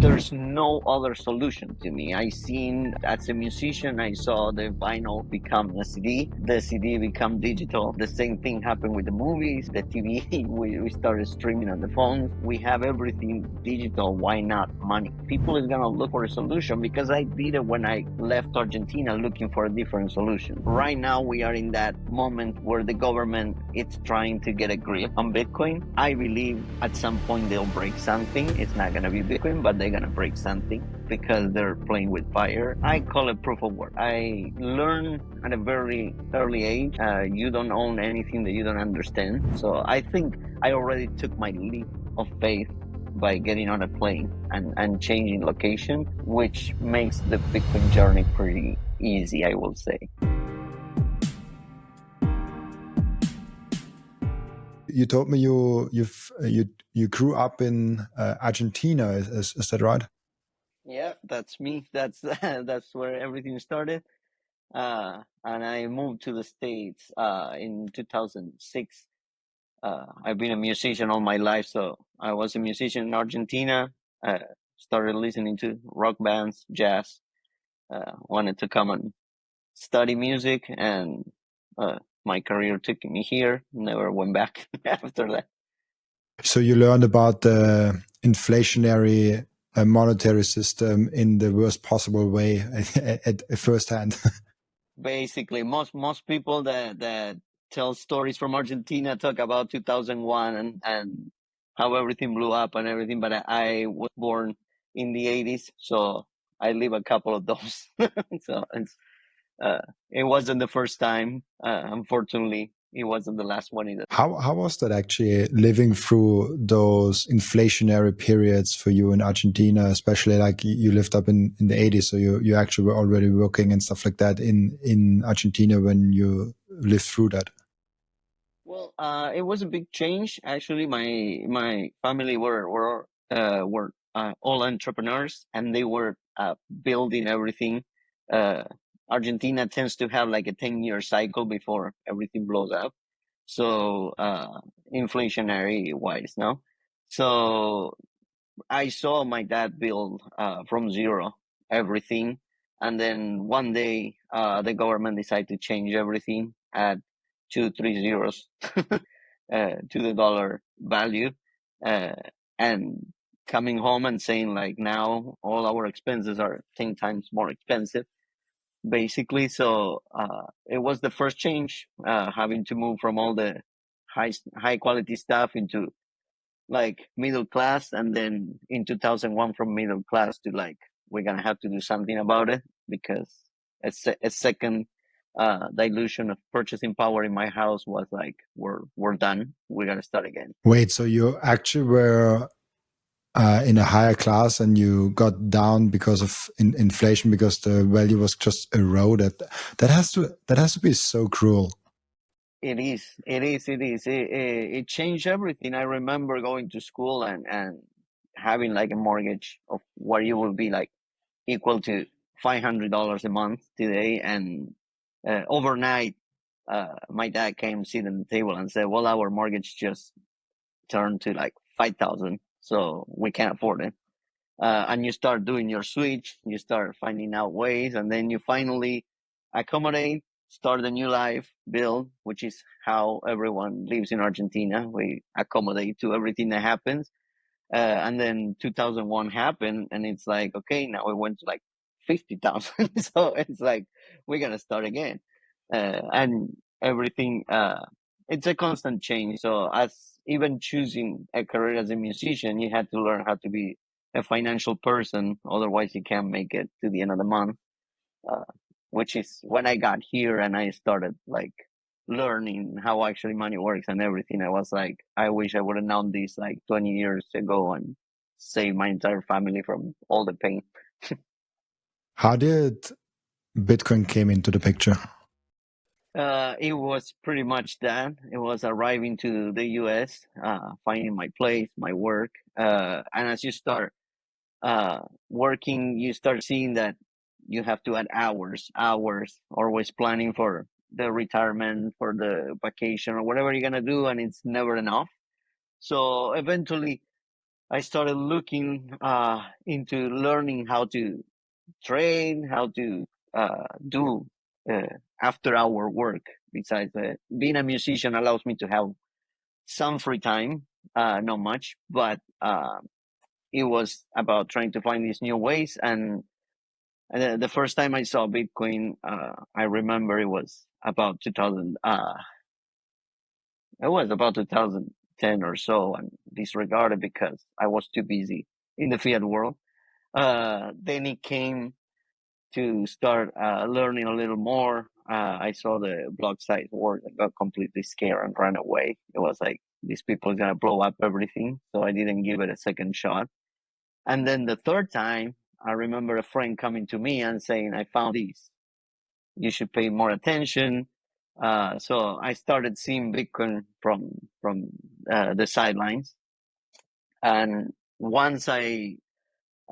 there's no other solution to me. I seen, as a musician, I saw the vinyl become a CD, the CD become digital. The same thing happened with the movies, the TV. We started streaming on the phones. We have everything digital. Why not money? People is gonna look for a solution, because I did it when I left Argentina, looking for a different solution. Right now we are in that moment where the government is trying to get a grip on Bitcoin. I believe at some point they'll break something. It's not gonna be Bitcoin, but they're gonna break something, because they're playing with fire. I call it proof of work. I learned at a very early age, you don't own anything that you don't understand. So I think I already took my leap of faith by getting on a plane and changing location, which makes the Bitcoin journey pretty easy, I will say. You told me you grew up in Argentina. Is that right? Yeah, that's me. That's that's where everything started. And I moved to the States in 2006. I've been a musician all my life, so I was a musician in Argentina. Started listening to rock bands, jazz. Wanted to come and study music, and my career took me here. Never went back after that. So you learned about the inflationary monetary system in the worst possible way at firsthand. Basically, most people that tell stories from Argentina talk about 2001 and how everything blew up and everything. But I was born in the 80s, so I live a couple of those. So it wasn't the first time. Unfortunately, it wasn't the last one either. How was that actually, living through those inflationary periods for you in Argentina, especially like you lived up in the 80s, so you actually were already working and stuff like that in Argentina when you lived through that? Well, it was a big change. Actually, my family were all entrepreneurs, and they were building everything. Uh, Argentina tends to have like a 10-year cycle before everything blows up. So, inflationary wise, no. So I saw my dad build from zero everything, and then one day the government decided to change everything, add 2 3 zeros to the dollar value, uh, and coming home and saying like now all our expenses are 10 times more expensive, basically. So it was the first change, having to move from all the high quality stuff into like middle class, and then in 2001 from middle class to like we're gonna have to do something about it, because a second dilution of purchasing power in my house was like we're done, we gotta start again. Wait, so you actually were in a higher class and you got down because of inflation, because the value was just eroded. That has to be so cruel. It changed everything. I remember going to school and having like a mortgage of what you will be like equal to $500 a month today, and overnight my dad came sit on the table and said, well, our mortgage just turned to like 5,000, so we can't afford it. And you start doing your switch, you start finding out ways, and then you finally accommodate, start a new life, build, which is how everyone lives in Argentina. We accommodate to everything that happens. And then 2001 happened, and it's like, okay, now we went to like 50,000. So it's like, we're going to start again. And everything, it's a constant change. So as even choosing a career as a musician, you had to learn how to be a financial person. Otherwise you can't make it to the end of the month. Uh, which is when I got here and I started like learning how actually money works and everything. I was like, I wish I would have known this like 20 years ago and saved my entire family from all the pain. How did Bitcoin came into the picture? It was pretty much that. It was arriving to the US, finding my place, my work. And as you start working, you start seeing that you have to add hours, always planning for the retirement, for the vacation, or whatever you're going to do, and it's never enough. So eventually, I started looking into learning how to trade, how to do after hour work. Besides, being a musician allows me to have some free time, not much, but it was about trying to find these new ways. And the first time I saw Bitcoin, I remember it was about 2000. It was about 2010 or so, and disregarded because I was too busy in the fiat world. Then it came to start learning a little more. I saw the block size work and got completely scared and ran away. It was like, these people are going to blow up everything. So I didn't give it a second shot. And then the third time, I remember a friend coming to me and saying, I found this. You should pay more attention. So I started seeing Bitcoin from the sidelines. And once I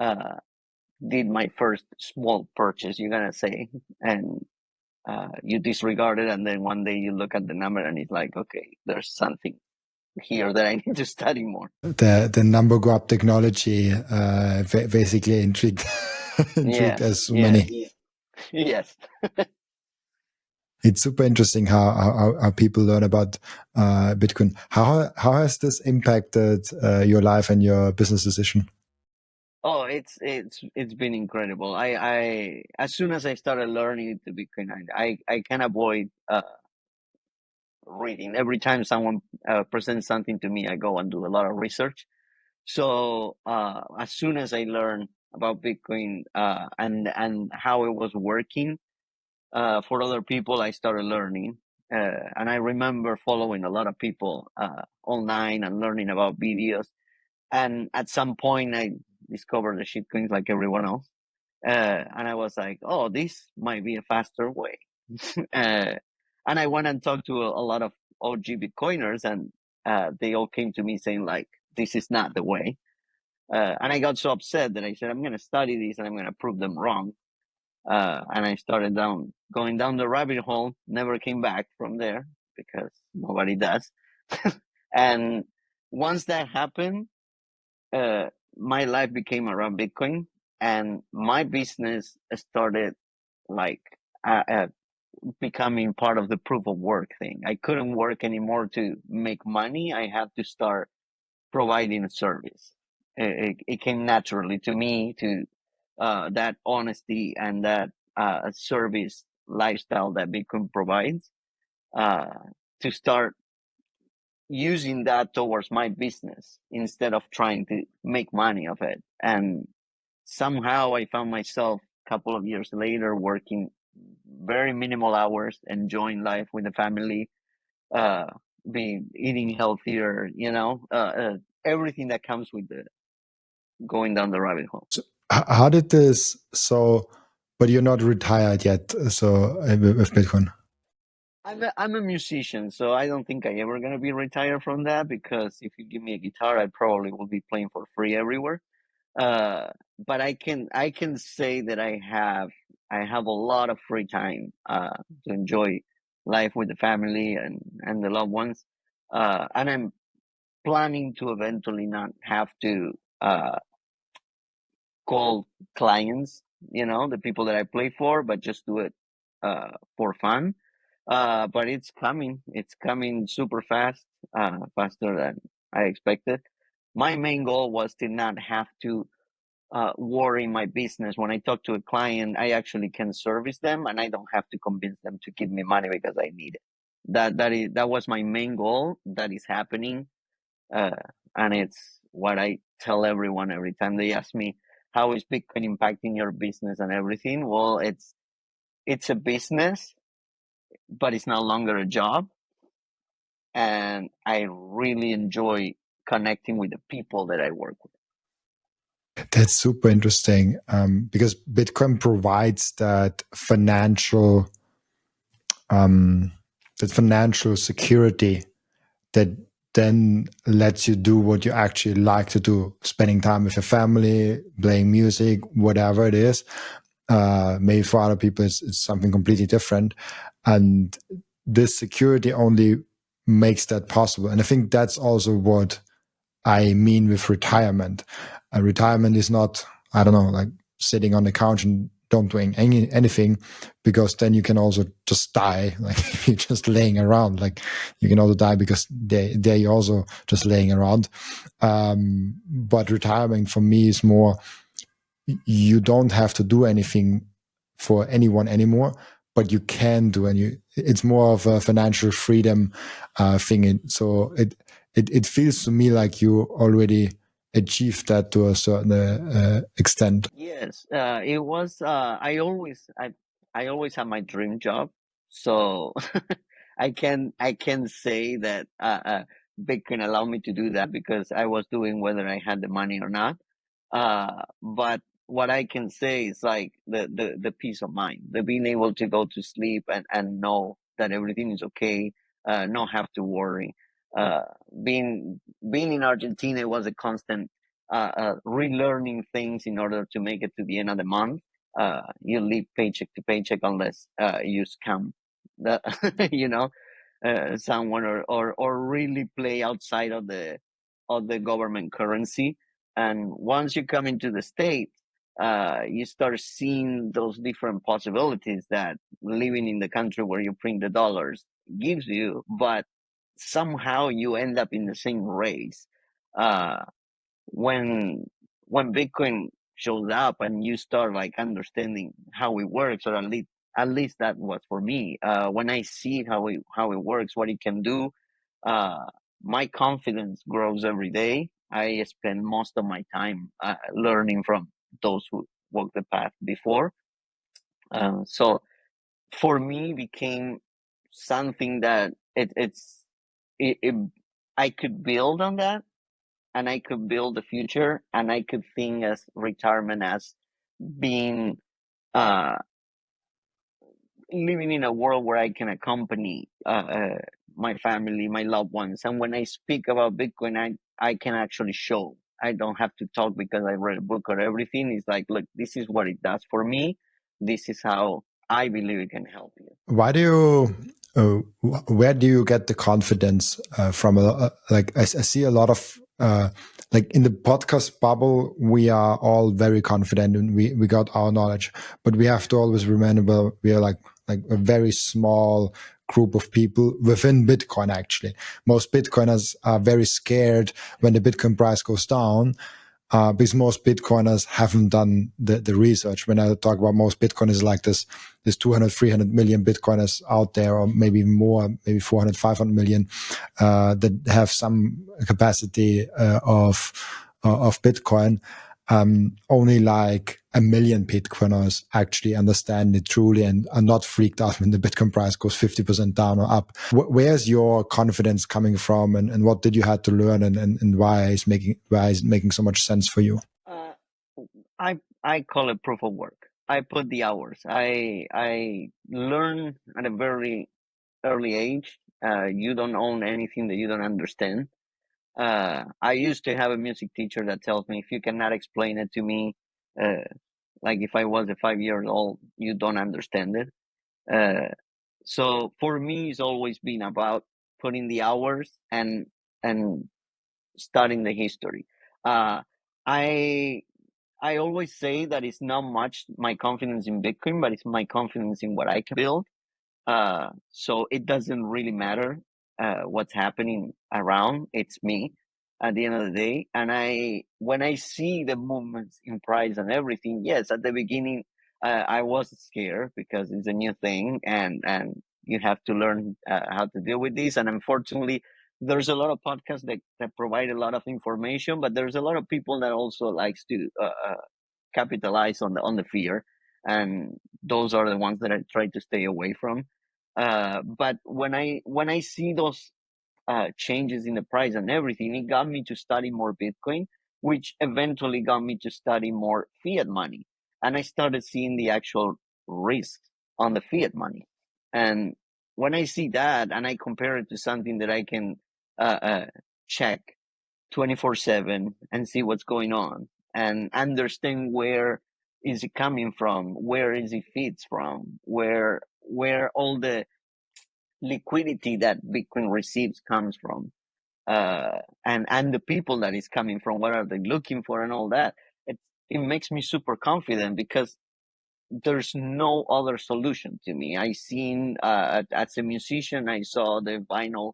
uh, did my first small purchase, you're gonna say, and you disregard it, and then one day you look at the number and it's like, okay, there's something here that I need to study more. The number grab technology basically intrigued intrigued Yes, as yes, many. yes. It's super interesting how people learn about Bitcoin. How has this impacted your life and your business decision? Oh, it's been incredible. I as soon as I started learning the Bitcoin, I can avoid reading. Every time someone presents something to me, I go and do a lot of research. So as soon as I learned about Bitcoin and how it was working for other people, I started learning. And I remember following a lot of people online and learning about videos. And at some point, I discovered the shitcoins like everyone else. And I was like, oh, this might be a faster way. uh, and I went and talked to a lot of OG Bitcoiners, and they all came to me saying, like, this is not the way. And I got so upset that I said, I'm going to study this and I'm going to prove them wrong. And I started going down the rabbit hole, never came back from there because nobody does. And once that happened, uh, my life became around Bitcoin, and my business started like becoming part of the proof of work thing. I couldn't work anymore to make money. I had to start providing a service. It came naturally to me to that honesty and that service lifestyle that Bitcoin provides uh, to start using that towards my business instead of trying to make money of it. And somehow I found myself a couple of years later working very minimal hours, enjoying life with the family, uh, being eating healthier, everything that comes with the going down the rabbit hole. So how did this? So, but you're not retired yet. So with Bitcoin. I'm a musician, so I don't think I ever gonna be retired from that because if you give me a guitar, I probably will be playing for free everywhere. But I can say that I have a lot of free time to enjoy life with the family and the loved ones. And I'm planning to eventually not have to call clients, the people that I play for, but just do it for fun. But it's coming. It's coming super fast, faster than I expected. My main goal was to not have to worry my business. When I talk to a client, I actually can service them, and I don't have to convince them to give me money because I need it. That was my main goal. That is happening, uh, and it's what I tell everyone every time they ask me, "How is Bitcoin impacting your business and everything?" Well, it's a business, but it's no longer a job, and I really enjoy connecting with the people that I work with. That's super interesting because Bitcoin provides that financial security that then lets you do what you actually like to do, spending time with your family, playing music, whatever it is. Maybe for other people, it's something completely different. And this security only makes that possible. And I think that's also what I mean with retirement. Retirement is not, I don't know, like sitting on the couch and don't doing anything, because then you can also just die. Like if you're just laying around, like you can also die because they're also just laying around. But retirement for me is more, you don't have to do anything for anyone anymore, but you can do, and it's more of a financial freedom thing. So it feels to me like you already achieved that to a certain extent. Yes, it was. I always had my dream job, so I can say that Bitcoin allowed me to do that because I was doing whether I had the money or not. But what I can say is like the peace of mind, the being able to go to sleep and know that everything is okay, not have to worry. Uh, being in Argentina was a constant relearning things in order to make it to the end of the month. You live paycheck to paycheck unless you scam the you know someone or really play outside of the government currency. And once you come into the state, you start seeing those different possibilities that living in the country where you print the dollars gives you, but somehow you end up in the same race. Uh, when when Bitcoin shows up and you start like understanding how it works, or at least that was for me. When I see how it works, what it can do, uh, my confidence grows every day. I spend most of my time learning from those who walked the path before. So for me, became something that it I could build on that, and I could build the future, and I could think as retirement as being uh, living in a world where I can accompany my family, my loved ones. And when I speak about Bitcoin, I can actually show. I don't have to talk because I read a book or everything. It's like, look, this is what it does for me. This is how I believe it can help you. Why do you? Where do you get the confidence from? Like I see a lot of like in the podcast bubble, we are all very confident and we got our knowledge, but we have to always remember we are like a very small group of people within Bitcoin. Actually, most Bitcoiners are very scared when the Bitcoin price goes down, because most Bitcoiners haven't done the research. When I talk about most Bitcoiners, like there's 200, 300 million Bitcoiners out there, or maybe more, maybe 400, 500 million, that have some capacity of Bitcoin. Only like a million Bitcoiners actually understand it truly and are not freaked out when the Bitcoin price goes 50% down or up. Where's your confidence coming from, and what did you have to learn, and why is it making so much sense for you? Uh, I call it proof of work. I put the hours. I learn at a very early age. You don't own anything that you don't understand. I used to have a music teacher that tells me, if you cannot explain it to me, uh, like if I was a 5 years old, you don't understand it. Uh, so for me, it's always been about putting the hours and studying the history. Uh, I I always say that it's not much my confidence in Bitcoin, but it's my confidence in what I can build. So it doesn't really matter what's happening around. It's me at the end of the day. And when I see the movements in price and everything, yes, at the beginning I was scared because it's a new thing, and you have to learn how to deal with this. And unfortunately, there's a lot of podcasts that provide a lot of information, but there's a lot of people that also likes to capitalize on the fear, and those are the ones that I try to stay away from. But when I see those changes in the price and everything, it got me to study more Bitcoin, which eventually got me to study more fiat money, and I started seeing the actual risks on the fiat money. And when I see that and I compare it to something that I can uh, check 24/7 and see what's going on and understand where is it coming from, where is it feeds from, where all the liquidity that Bitcoin receives comes from. and the people that is coming from, what are they looking for, and all that. It makes me super confident because there's no other solution to me. I seen as a musician, I saw the vinyl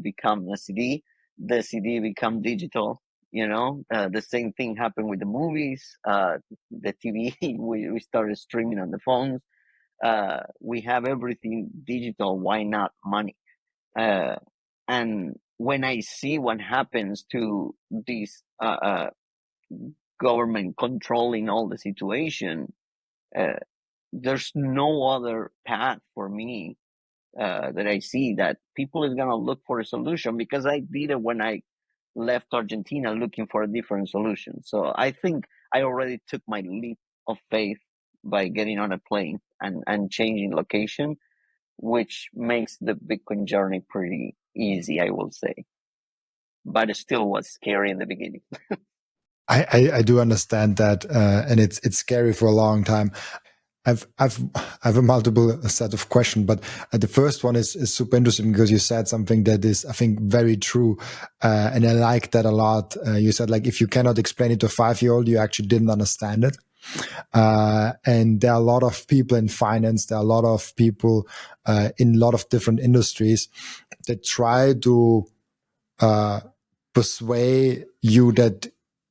become a CD, the CD become digital. The same thing happened with the movies, the TV. We started streaming on the phones. We have everything digital. Why not money? Uh, and when I see what happens to this government controlling all the situation, uh, there's no other path for me that I see that people is gonna look for a solution, because I did it when I left Argentina looking for a different solution. So I think I already took my leap of faith by getting on a plane and changing location, which makes the Bitcoin journey pretty easy, I will say. But it still was scary in the beginning. I do understand that, and it's scary for a long time. I've a multiple set of questions, but the first one is super interesting because you said something that is, I think, very true, and I like that a lot. You said, like, if you cannot explain it to a 5-year-old, you actually didn't understand it. And there are a lot of people in finance, there are a lot of people in a lot of different industries that try to persuade you that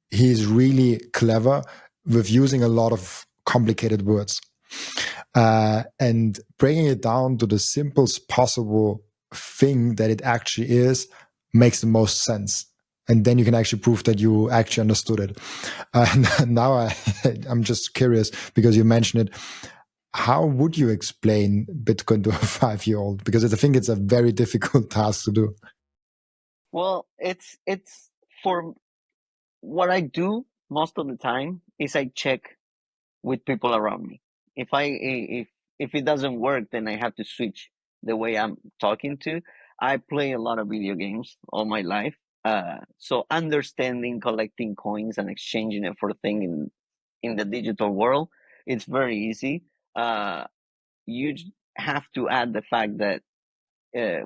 he's really clever with using a lot of complicated words. And bringing it down to the simplest possible thing that it actually is makes the most sense. And then you can actually prove that you actually understood it. Now I'm just curious because you mentioned it. How would you explain Bitcoin to a 5-year-old? Because I think it's a very difficult task to do. Well, it's for what I do most of the time is I check with people around me. If it doesn't work, then I have to switch the way I'm talking to. I play a lot of video games all my life, so understanding, collecting coins, and exchanging it for things in the digital world, it's very easy. Uh, you have to add the fact that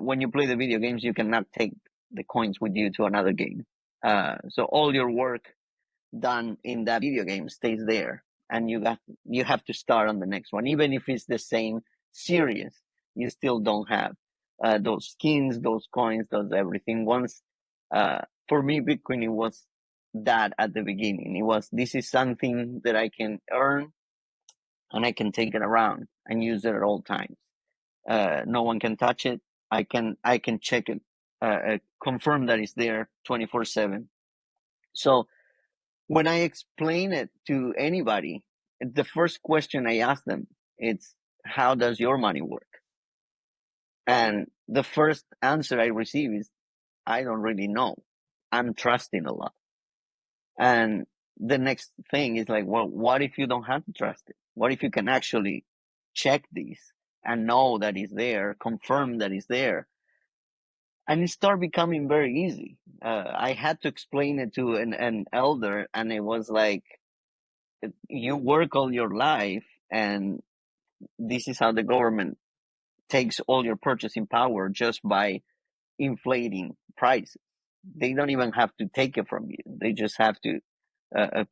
when you play the video games, you cannot take the coins with you to another game. So all your work done in that video game stays there, and you have to start on the next one, even if it's the same series. You still don't have those skins, those coins, those everything. Once, for me, Bitcoin, it was that at the beginning. It was, this is something that I can earn and I can take it around and use it at all times. No one can touch it. I can check it, confirm that it's there 24/7. So when I explain it to anybody, the first question I ask them is, "How does your money work?" And the first answer I receive is, "I don't really know. I'm trusting a lot." And the next thing is like, "Well, what if you don't have to trust it? What if you can actually check this and know that it's there, confirm that it's there?" And it started becoming very easy. I had to explain it to an elder, and it was like, you work all your life, and this is how the government takes all your purchasing power just by inflating prices. They don't even have to take it from you. They just have to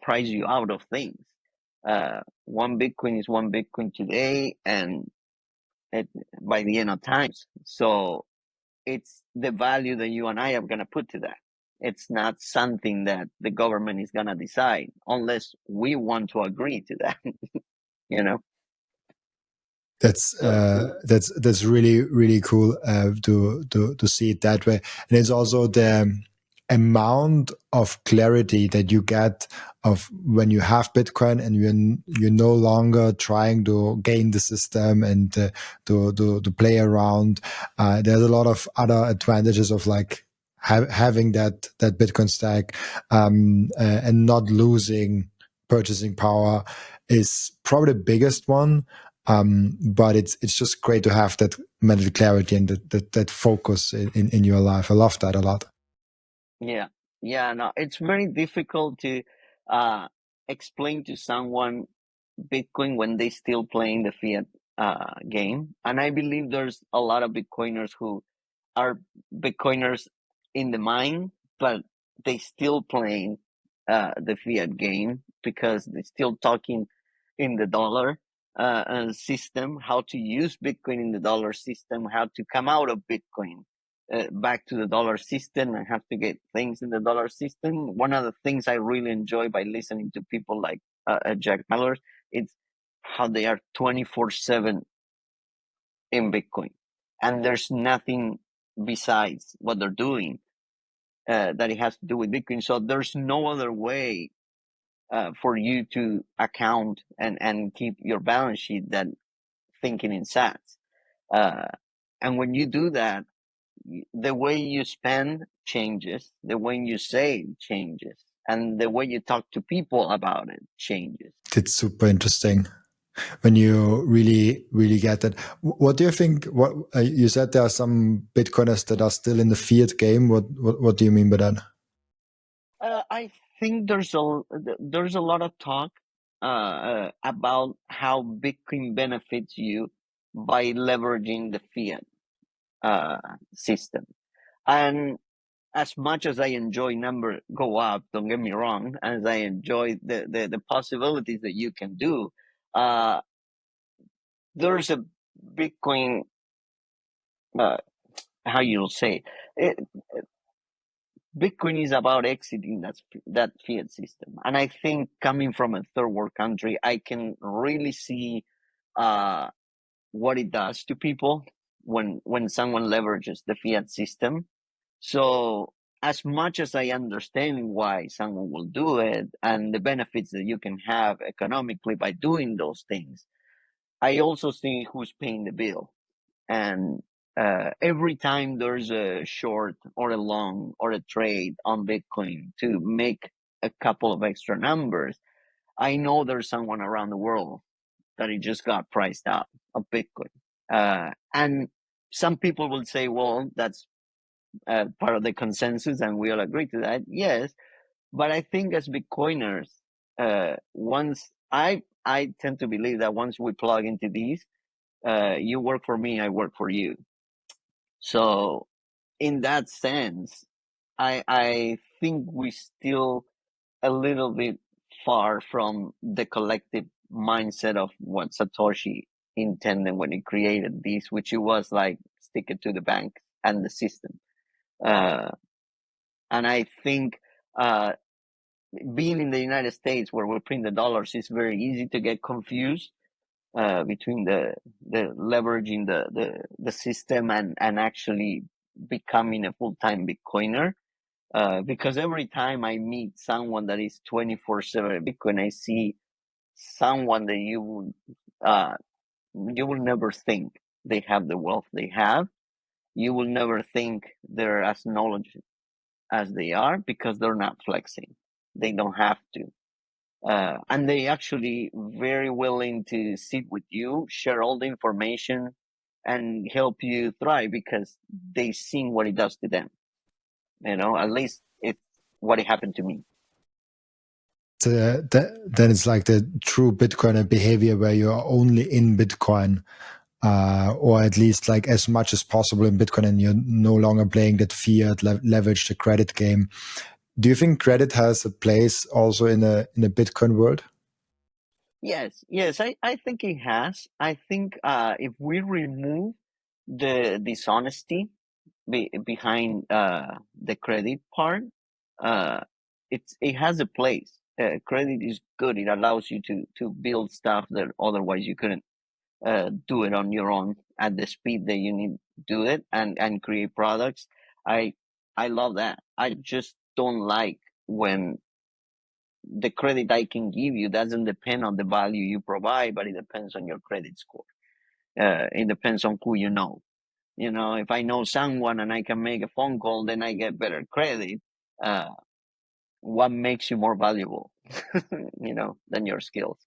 price you out of things. One Bitcoin is one Bitcoin today, and it, by the end of times. So it's the value that you and I are going to put to that. It's not something that the government is going to decide unless we want to agree to that, you know? That's So, that's really really cool to see it that way, and it's also the amount of clarity that you get of when you have Bitcoin and you're no longer trying to gain the system and to play around. There's a lot of other advantages of like having that Bitcoin stack and not losing purchasing power is probably the biggest one. But it's just great to have that mental clarity and that focus in your life. I love that a lot. yeah. Yeah, no, it's very difficult to uh, explain to someone Bitcoin when they still playing the fiat game. And I believe there's a lot of Bitcoiners who are Bitcoiners in the mine, but they still playing the fiat game because they're still talking in the dollar system, how to use Bitcoin in the dollar system, how to come out of Bitcoin back to the dollar system and have to get things in the dollar system. One of the things I really enjoy by listening to people like Jack Mallers, it's how they are 24/7 in Bitcoin. And there's nothing besides what they're doing that it has to do with Bitcoin. So there's no other way for you to account and keep your balance sheet than thinking in sats. And when you do that, the way you spend changes, the way you save changes, and the way you talk to people about it changes. It's super interesting when you really get that. What do you think? What you said, there are some Bitcoiners that are still in the fiat game. What do you mean by that? I think there's a lot of talk about how Bitcoin benefits you by leveraging the fiat system. And as much as I enjoy number go up, don't get me wrong, as I enjoy the possibilities that you can do, there's a Bitcoin, how you'll say it, Bitcoin is about exiting that fiat system. And I think coming from a third world country, I can really see what it does to people when someone leverages the fiat system. So as much as I understand why someone will do it and the benefits that you can have economically by doing those things, I also see who's paying the bill. And every time there's a short or a long or a trade on Bitcoin to make a couple of extra numbers, I know there's someone around the world that it just got priced out of Bitcoin. And some people will say, well, that's part of the consensus and we all agree to that. Yes. But I think as Bitcoiners, once I tend to believe that once we plug into these, you work for me, I work for you. So in that sense, I think we still a little bit far from the collective mindset of what Satoshi intended when he created these, which it was like stick it to the bank and the system. And I think being in the United States where we print the dollars, it's very easy to get confused between the leveraging the system and actually becoming a full-time Bitcoiner. Because every time I meet someone that is 24/7 Bitcoin, I see someone that you will never think they have the wealth they have. You will never think they're as knowledgeable as they are because they're not flexing. They don't have to. And they actually very willing to sit with you, share all the information, and help you thrive because they've seen what it does to them. At least it's what it happened to me. Then it's like the true Bitcoiner behavior where you are only in Bitcoin, or at least like as much as possible in Bitcoin, and you're no longer playing that fiat leverage the credit game. Do you think credit has a place also in a Bitcoin world? Yes, I think it has. I think if we remove the dishonesty behind the credit part, it has a place. Credit is good. It allows you to build stuff that otherwise you couldn't do it on your own at the speed that you need to do it and create products. I love that. I just don't like when the credit I can give you doesn't depend on the value you provide, but it depends on your credit score. It depends on who you know. If I know someone and I can make a phone call, then I get better credit. What makes you more valuable, than your skills?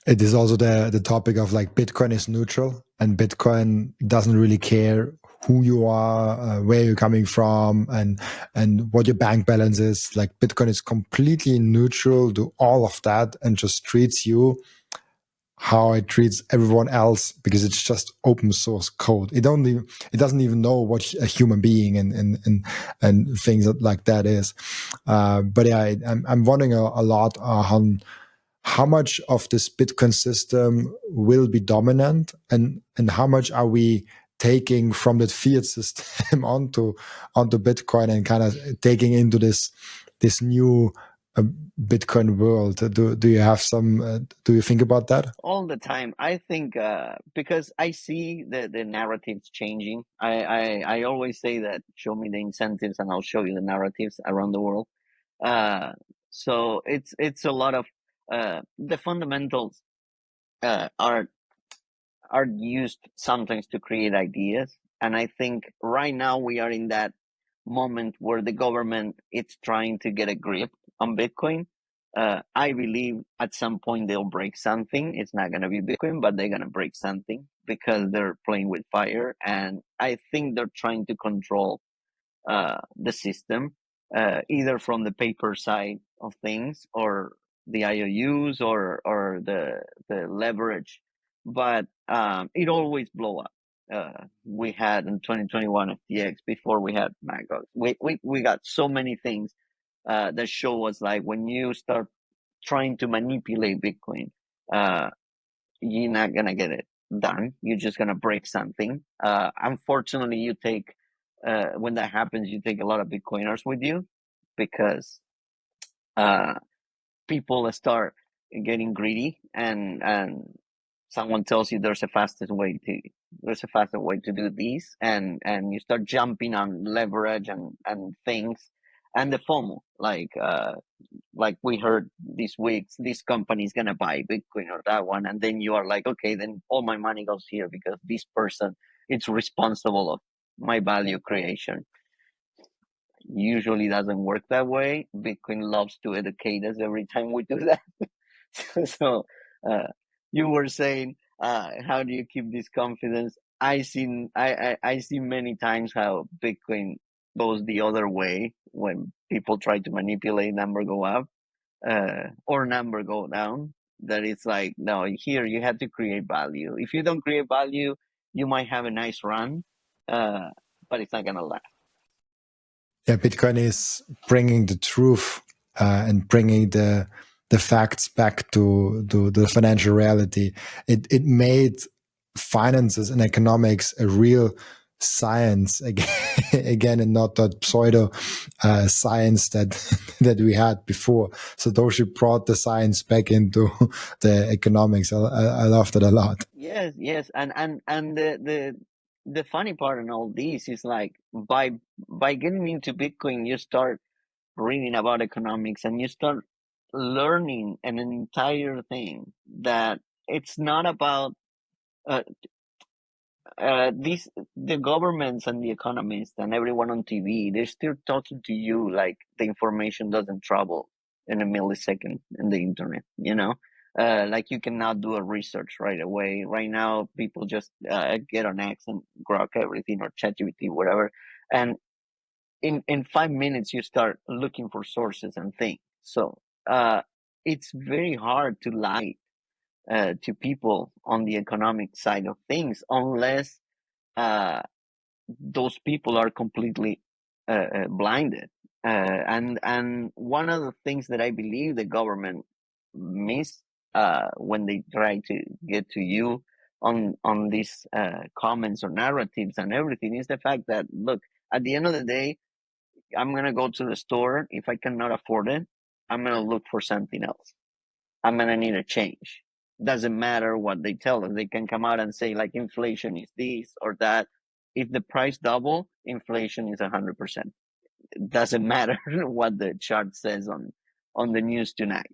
It is also the topic of like Bitcoin is neutral and Bitcoin doesn't really care who you are, where you're coming from, and what your bank balance is. Like Bitcoin is completely neutral to all of that and just treats you how it treats everyone else because it's just open source code. It doesn't even know what a human being and things like that is. But yeah, I'm wondering a lot on how much of this Bitcoin system will be dominant, and how much are we taking from that fiat system onto Bitcoin and kind of taking into this new Bitcoin world. Do you have some? Do you think about that? All the time. I think because I see the narratives changing. I always say that show me the incentives and I'll show you the narratives around the world. So it's a lot of the fundamentals are used sometimes to create ideas, and I think right now we are in that moment where the government it's trying to get a grip on Bitcoin. I believe at some point they'll break something. It's not going to be Bitcoin, but they're going to break something because they're playing with fire, and I think they're trying to control the system, either from the paper side of things or the IOUs or the leverage. But it always blow up. We had in 2021 FTX before we had Magog. We got so many things that show us like when you start trying to manipulate Bitcoin, uh, you're not gonna get it done. You're just gonna break something. Unfortunately, you take when that happens, you take a lot of Bitcoiners with you because uh, people start getting greedy, and someone tells you there's a faster way to do this, and you start jumping on leverage and things, and the FOMO like we heard this week, this company is gonna buy Bitcoin or that one, and then you are like, okay, then all my money goes here because this person it's responsible of my value creation. Usually doesn't work that way. Bitcoin loves to educate us every time we do that. So uh, you were saying, how do you keep this confidence? I see many times how Bitcoin goes the other way when people try to manipulate number go up or number go down, that it's like, no, here you have to create value. If you don't create value, you might have a nice run, uh, but it's not going to last. Yeah, Bitcoin is bringing the truth and bringing the facts back to the financial reality. It made finances and economics a real science again, again, and not that pseudo science that that we had before. So Doshi brought the science back into the economics. I love that a lot. Yes, yes, and the funny part in all this is like by getting into Bitcoin, you start reading about economics and you start learning an entire thing that it's not about uh, these the governments and the economists and everyone on TV. They're still talking to you like the information doesn't travel in a millisecond in the internet. Like you cannot do a research right away. Right now, people just get on X and grok everything or ChatGPT, whatever, and in 5 minutes you start looking for sources and things. So it's very hard to lie to people on the economic side of things unless uh, those people are completely blinded. And one of the things that I believe the government miss when they try to get to you on these comments or narratives and everything is the fact that, look, at the end of the day, I'm gonna go to the store. If I cannot afford it, I'm gonna look for something else. I'm gonna need a change. Doesn't matter what they tell us. They can come out and say like inflation is this or that. If the price double, inflation is 100%. It doesn't matter what the chart says on the news tonight.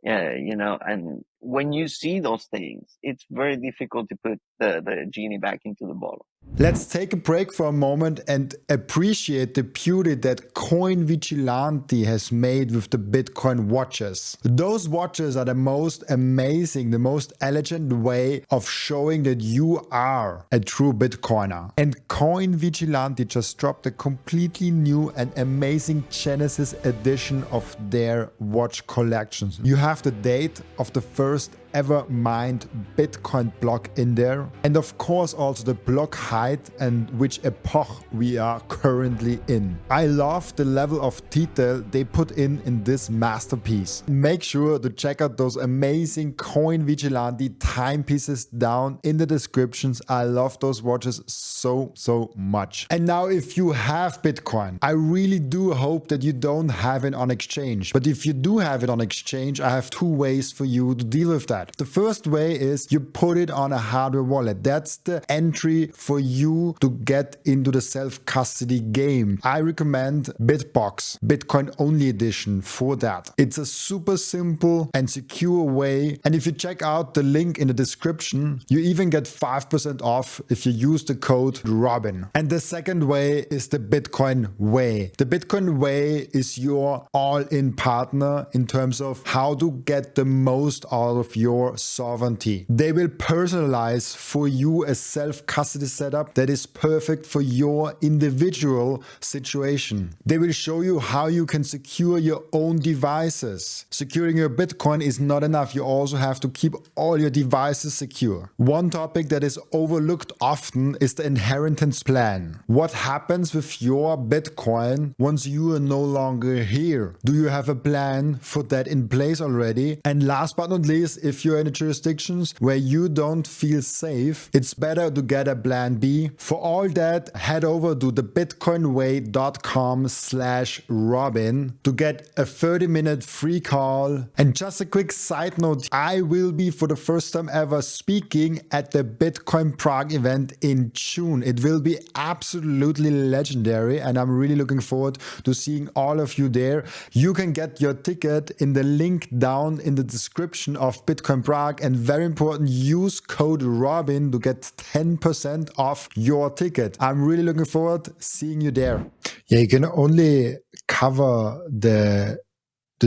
And when you see those things, it's very difficult to put the genie back into the bottle. Let's take a break for a moment and appreciate the beauty that Coin Vigilante has made with the Bitcoin watches. Those watches are the most amazing, the most elegant way of showing that you are a true Bitcoiner. And Coin Vigilante just dropped a completely new and amazing Genesis edition of their watch collections. You have the date of the first ever mined Bitcoin block in there. And of course also the block height and which epoch we are currently in. I love the level of detail they put in this masterpiece. Make sure to check out those amazing Coin Vigilante timepieces down in the descriptions. I love those watches so much. And now if you have Bitcoin, I really do hope that you don't have it on exchange. But if you do have it on exchange, I have two ways for you to deal with that. The first way is you put it on a hardware wallet. That's the entry for you to get into the self-custody game. I recommend BitBox, Bitcoin only edition for that. It's a super simple and secure way. And if you check out the link in the description, you even get 5% off if you use the code Robin. And the second way is the Bitcoin way. The Bitcoin way is your all-in partner in terms of how to get the most out of your sovereignty. They will personalize for you a self-custody setup that is perfect for your individual situation. They will show you how you can secure your own devices. Securing your Bitcoin is not enough. You also have to keep all your devices secure. One topic that is overlooked often is the inheritance plan. What happens with your Bitcoin once you are no longer here? Do you have a plan for that in place already? And last but not least, if you're in jurisdictions where you don't feel safe, it's better to get a plan B. For all that, head over to thebitcoinway.com/Robin to get a 30-minute free call. And just a quick side note, I will be for the first time ever speaking at the Bitcoin Prague event in June. It will be absolutely legendary and I'm really looking forward to seeing all of you there. You can get your ticket in the link down in the description of Bitcoin Prague, and very important, use code Robin to get 10% off your ticket. I'm really looking forward to seeing you there. Yeah, you can only cover the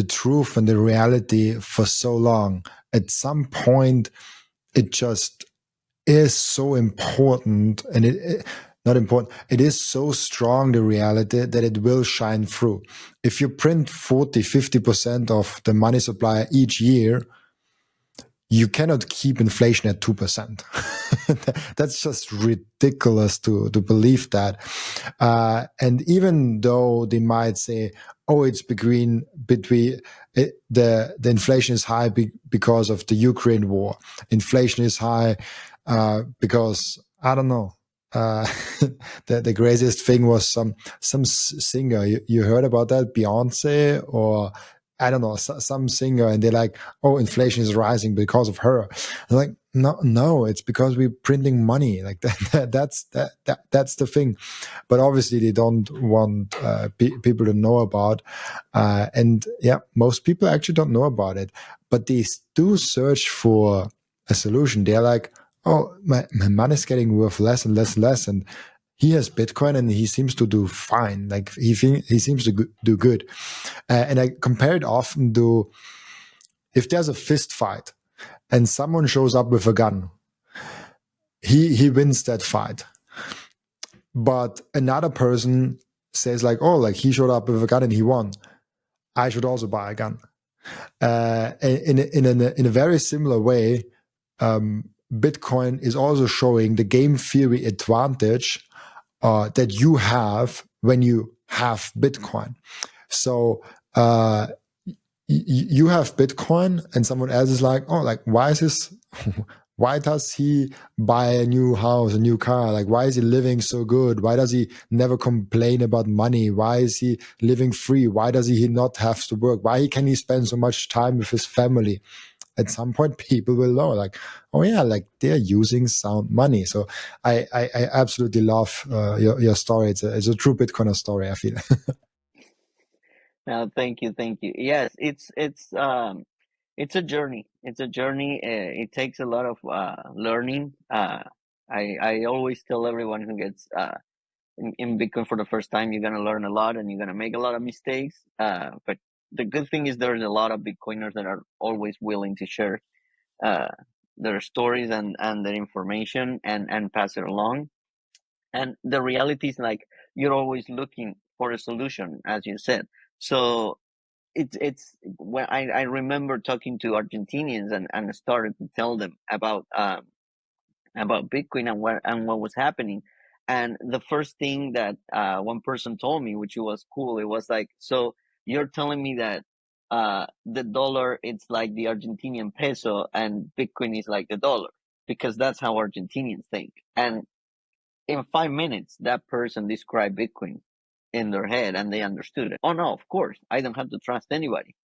truth and the reality for so long. At some point, it just is so important, and it not important. It is so strong, the reality, that it will shine through. If you print 40-50% of the money supply each year, you cannot keep inflation at 2%. That's just ridiculous to believe that. And even though they might say, oh, it's between the inflation is high because of the Ukraine war. Inflation is high because, I don't know, the craziest thing was some singer. You heard about that? Beyonce, or I don't know, some singer, and they're like, oh, inflation is rising because of her. I'm like, no, it's because we're printing money. Like that's the thing. But obviously they don't want people to know about. And yeah, most people actually don't know about it, but they do search for a solution. They're like, oh, my money's getting worth less and less. And he has Bitcoin and he seems to do fine. Like he seems to do good. And I compare it often to, if there's a fist fight and someone shows up with a gun, he wins that fight. But another person says like, oh, like he showed up with a gun and he won. I should also buy a gun. In a very similar way, Bitcoin is also showing the game theory advantage that you have when you have Bitcoin. So you have Bitcoin and someone else is like, oh, like, why does he buy a new house, a new car? Like, why is he living so good? Why does he never complain about money? Why is he living free? Why does he not have to work? Why can he spend so much time with his family? At some point, people will know, like, oh yeah, like they're using sound money. So I absolutely love your story. It's a true Bitcoiner story, I feel. Thank you, thank you. Yes, it's a journey. It's a journey. It takes a lot of learning. I always tell everyone who gets in Bitcoin for the first time, you're gonna learn a lot and you're gonna make a lot of mistakes. But the good thing is there's a lot of Bitcoiners that are always willing to share uh, their stories and their information and pass it along. And the reality is like you're always looking for a solution, as you said. So it's when I remember talking to Argentinians and started to tell them about Bitcoin and what was happening. And the first thing that one person told me, which was cool, it was like, so you're telling me that the dollar it's like the Argentinian peso and Bitcoin is like the dollar, because that's how Argentinians think. And in 5 minutes, that person described Bitcoin in their head and they understood it. Oh no, of course, I don't have to trust anybody.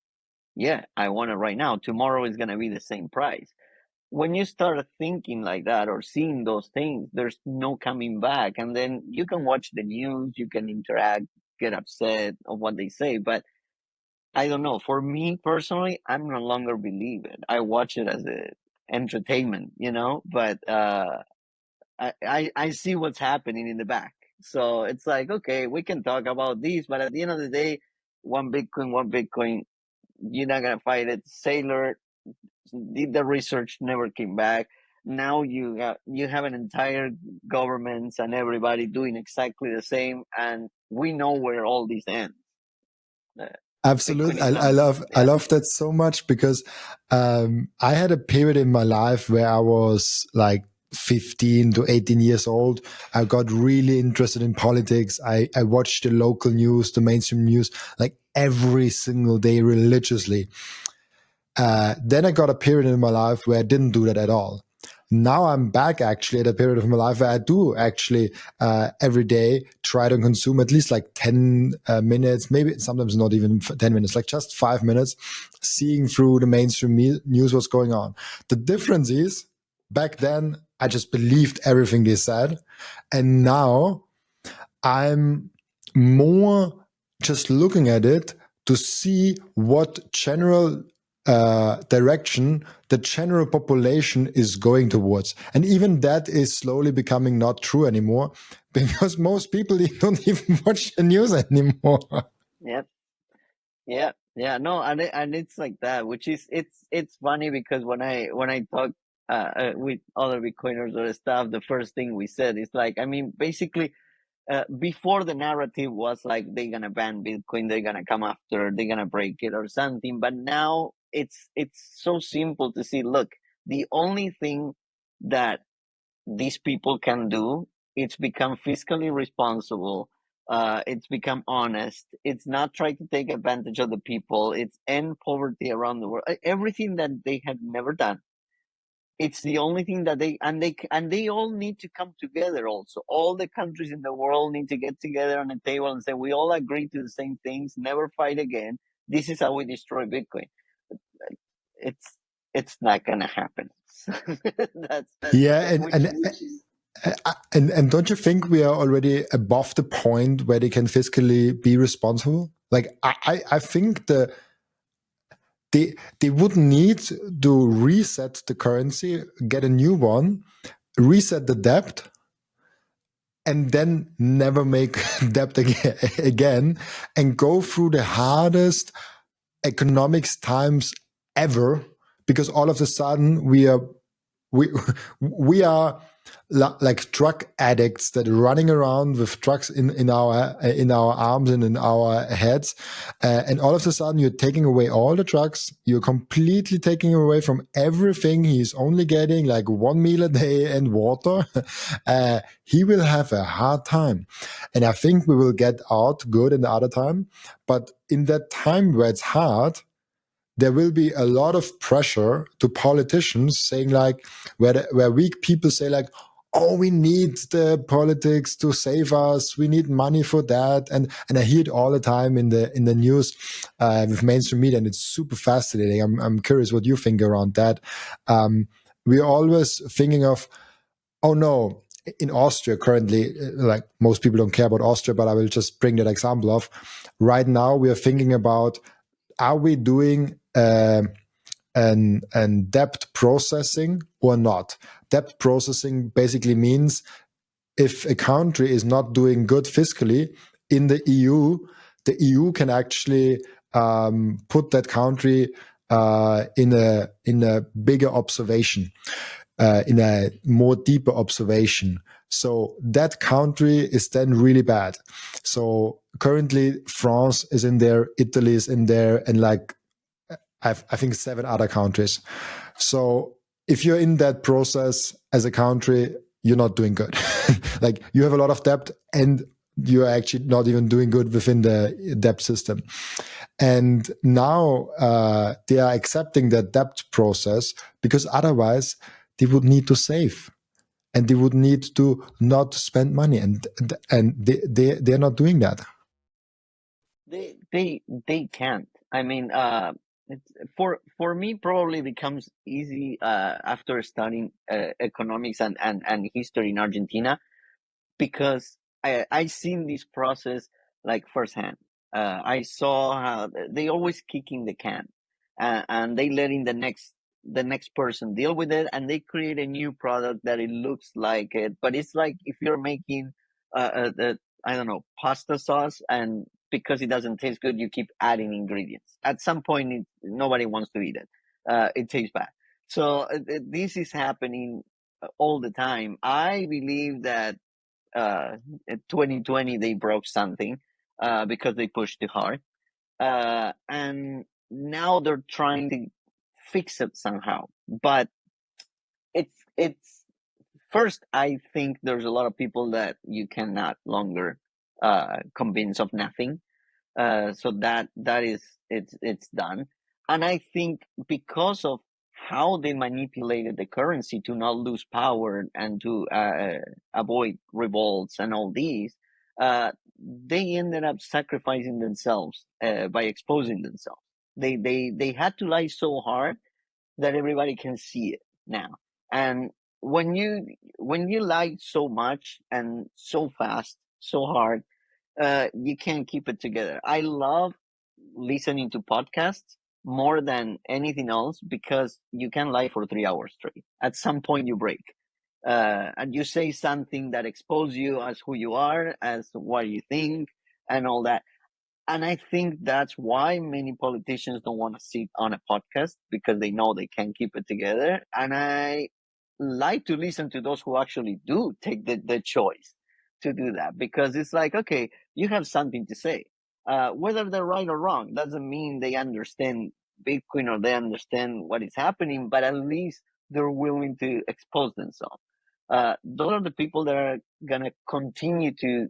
Yeah, I want it right now. Tomorrow is gonna be the same price. When you start thinking like that or seeing those things, there's no coming back. And then you can watch the news, you can interact, get upset of what they say. But I don't know. For me personally, I'm no longer believe it. I watch it as a entertainment, you know. But I see what's happening in the back. So it's like, okay, we can talk about these, but at the end of the day, one Bitcoin, you're not gonna fight it. Sailor did the research, never came back. Now you have an entire governments and everybody doing exactly the same, and we know where all this ends. Uh, Bitcoin Absolutely. is I done. love I Yeah. love that so much because I had a period in my life where I was like 15 to 18 years old. I got really interested in politics. I watched the local news, the mainstream news, like every single day religiously. Then I got a period in my life where I didn't do that at all. Now I'm back actually at a period of my life where I do actually every day try to consume at least like 10 minutes, maybe sometimes not even 10 minutes, like just 5 minutes, seeing through the mainstream news what's going on. The difference is back then I just believed everything they said. And now I'm more just looking at it to see what general direction the general population is going towards. And even that is slowly becoming not true anymore because most people don't even watch the news anymore. Yep. Yeah. Yeah. No, and it's like that, which is it's funny because when I talk with other Bitcoiners or stuff, the first thing we said is like, I mean, basically before the narrative was like they're gonna ban Bitcoin, they're gonna come after, they're gonna break it or something. But now it's so simple to see. Look, the only thing that these people can do, it's become fiscally responsible. It's become honest. It's not trying to take advantage of the people. It's end poverty around the world. Everything that they had never done, it's the only thing that they all need to come together. Also, all the countries in the world need to get together on a table and say we all agree to the same things, never fight again. This is how we destroy Bitcoin. it's it's not gonna happen. That's Yeah, which is and don't you think we are already above the point where they can fiscally be responsible? Like I think they would need to reset the currency, get a new one, reset the debt, and then never make debt again, and go through the hardest economics times ever, because all of a sudden we we are like drug addicts that are running around with drugs in our arms and in our heads, and all of a sudden you're taking away all the drugs, you're completely taking away from everything. He's only getting like 1 meal a day and water. He will have a hard time, and I think we will get out good in the other time, but in that time where it's hard, there will be a lot of pressure to politicians saying like, where weak people say like, oh, we need the politics to save us, we need money for that, and I hear it all the time in the news with mainstream media, and it's super fascinating. I'm curious what you think around that. We're always thinking of, oh no, in Austria currently, like most people don't care about Austria, but I will just bring that example of right now. We are thinking about, are we doing an debt processing or not? Debt processing basically means if a country is not doing good fiscally in the EU can actually put that country in a bigger observation, in a more deeper observation. So that country is then really bad. So currently France is in there, Italy is in there, and like I think 7 other countries. So if you're in that process as a country, you're not doing good. Like you have a lot of debt and you're actually not even doing good within the debt system. And now they are accepting that debt process because otherwise they would need to save and they would need to not spend money, and they're not doing that. They can't. I mean, it's, for me, probably becomes easy after studying economics and history in Argentina, because I seen this process like firsthand. I saw how they always kicking the can, and they letting the next person deal with it, and they create a new product that it looks like it, but it's like if you're making I don't know, pasta sauce, and because it doesn't taste good, you keep adding ingredients. At some point, nobody wants to eat it. It tastes bad. So this is happening all the time. I believe that in 2020 they broke something because they pushed too hard, and now they're trying to fix it somehow. But it's first, I think there's a lot of people that you cannot longer convince of nothing, so that is it's done. And I think because of how they manipulated the currency to not lose power and to avoid revolts and all these, they ended up sacrificing themselves by exposing themselves. They had to lie so hard that everybody can see it now. And when you lie so much and so fast, so hard, you can't keep it together. I love listening to podcasts more than anything else because you can lie for 3 hours straight. At some point, you break. And you say something that exposes you as who you are, as what you think, and all that. And I think that's why many politicians don't want to sit on a podcast because they know they can't keep it together. And I like to listen to those who actually do take the choice to do that, because it's like, okay, you have something to say. Whether they're right or wrong doesn't mean they understand Bitcoin or they understand what is happening, but at least they're willing to expose themselves. Those are the people that are going to continue to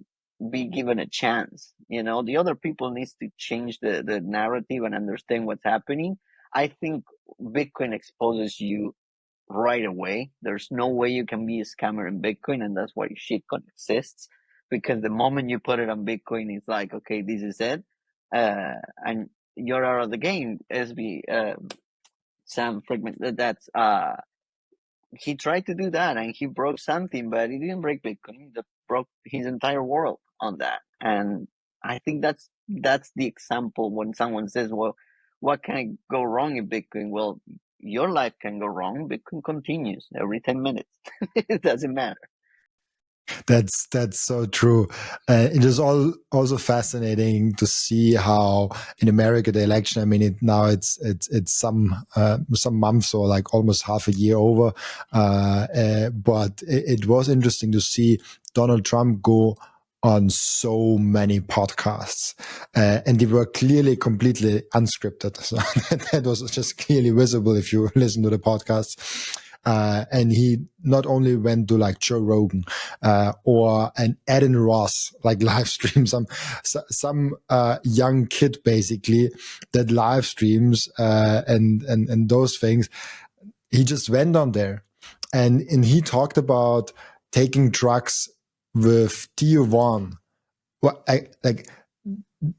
be given a chance. The other people needs to change the narrative and understand what's happening. I think Bitcoin exposes you right away. There's no way you can be a scammer in Bitcoin, and that's why shitcoin exists. Because the moment you put it on Bitcoin, it's like, okay, this is it, and you're out of the game. SB Sam Friedman, that's he tried to do that and he broke something, but he didn't break Bitcoin. He broke his entire world on that. And I think that's the example when someone says, "Well, what can go wrong in Bitcoin?" Well, your life can go wrong. Bitcoin continues every 10 minutes. It doesn't matter. That's so true. It is also fascinating to see how in America the election. I mean, it's some months or like almost half a year over, but it was interesting to see Donald Trump go on so many podcasts, and they were clearly completely unscripted. So that was just clearly visible if you listen to the podcasts. And he not only went to like Joe Rogan or an Eden Ross like live stream, some young kid basically that live streams and those things. He just went on there, and he talked about taking drugs with T1. Well, like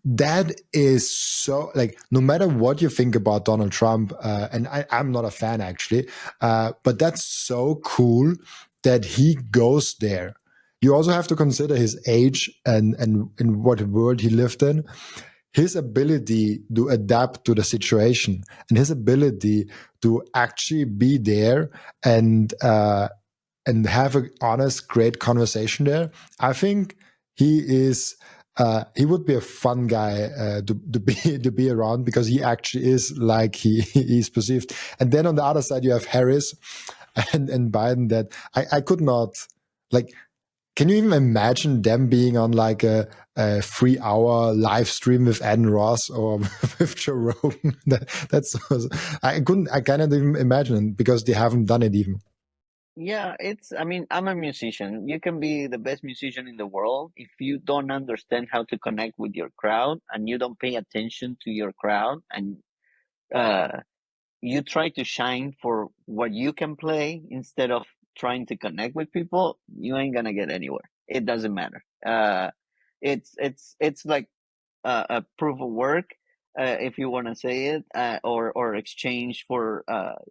that is so, like, no matter what you think about Donald Trump, and I'm not a fan actually, but that's so cool that he goes there. You also have to consider his age and what world he lived in, his ability to adapt to the situation, and his ability to actually be there and have an honest, great conversation there. I think he is. He would be a fun guy to be around because he actually is like he's perceived. And then on the other side, you have Harris and Biden. That I could not, like. Can you even imagine them being on like a a 3-hour live stream with Adam Ross or with Joe Rogan. That's I cannot even imagine because they haven't done it even. Yeah, I mean, I'm a musician. You can be the best musician in the world if you don't understand how to connect with your crowd and you don't pay attention to your crowd and uh, you try to shine for what you can play instead of trying to connect with people, you ain't gonna get anywhere. It doesn't matter. It's like a proof of work, if you want to say it, or exchange for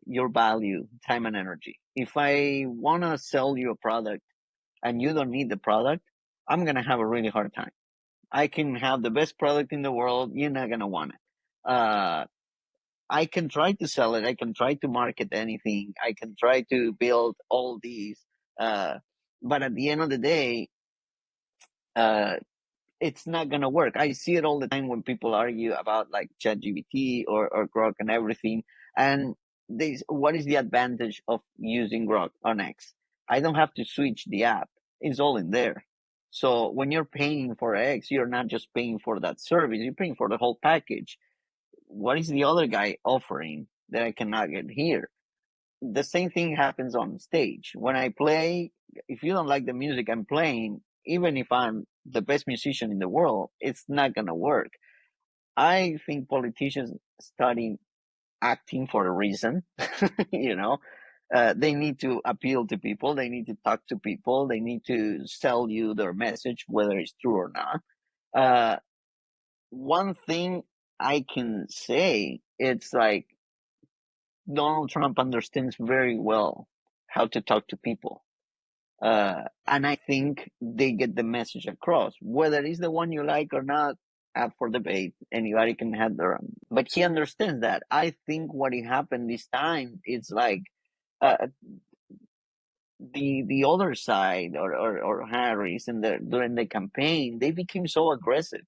your value, time and energy. If I want to sell you a product and you don't need the product, I'm gonna have a really hard time. I can have the best product in the world, you're not gonna want it. I can try to sell it. I can try to market anything. I can try to build all these. Uh, but at the end of the day, uh, it's not gonna work. I see it all the time when people argue about like ChatGPT or Grok and everything. And what is the advantage of using Grok on X? I don't have to switch the app. It's all in there. So when you're paying for X, you're not just paying for that service. You're paying for the whole package. What is the other guy offering that I cannot get here? The same thing happens on stage. When I play, if you don't like the music I'm playing, even if I'm the best musician in the world, it's not gonna work. I think politicians study acting for a reason. you know, they need to appeal to people. They need to talk to people. They need to sell you their message, whether it's true or not. Uh, One thing I can say, it's like Donald Trump understands very well how to talk to people. And I think they get the message across. Whether it's the one you like or not, up for debate. Anybody can have their own. But he understands that. I think what happened this time is like uh, the other side or Harris and during the campaign, they became so aggressive.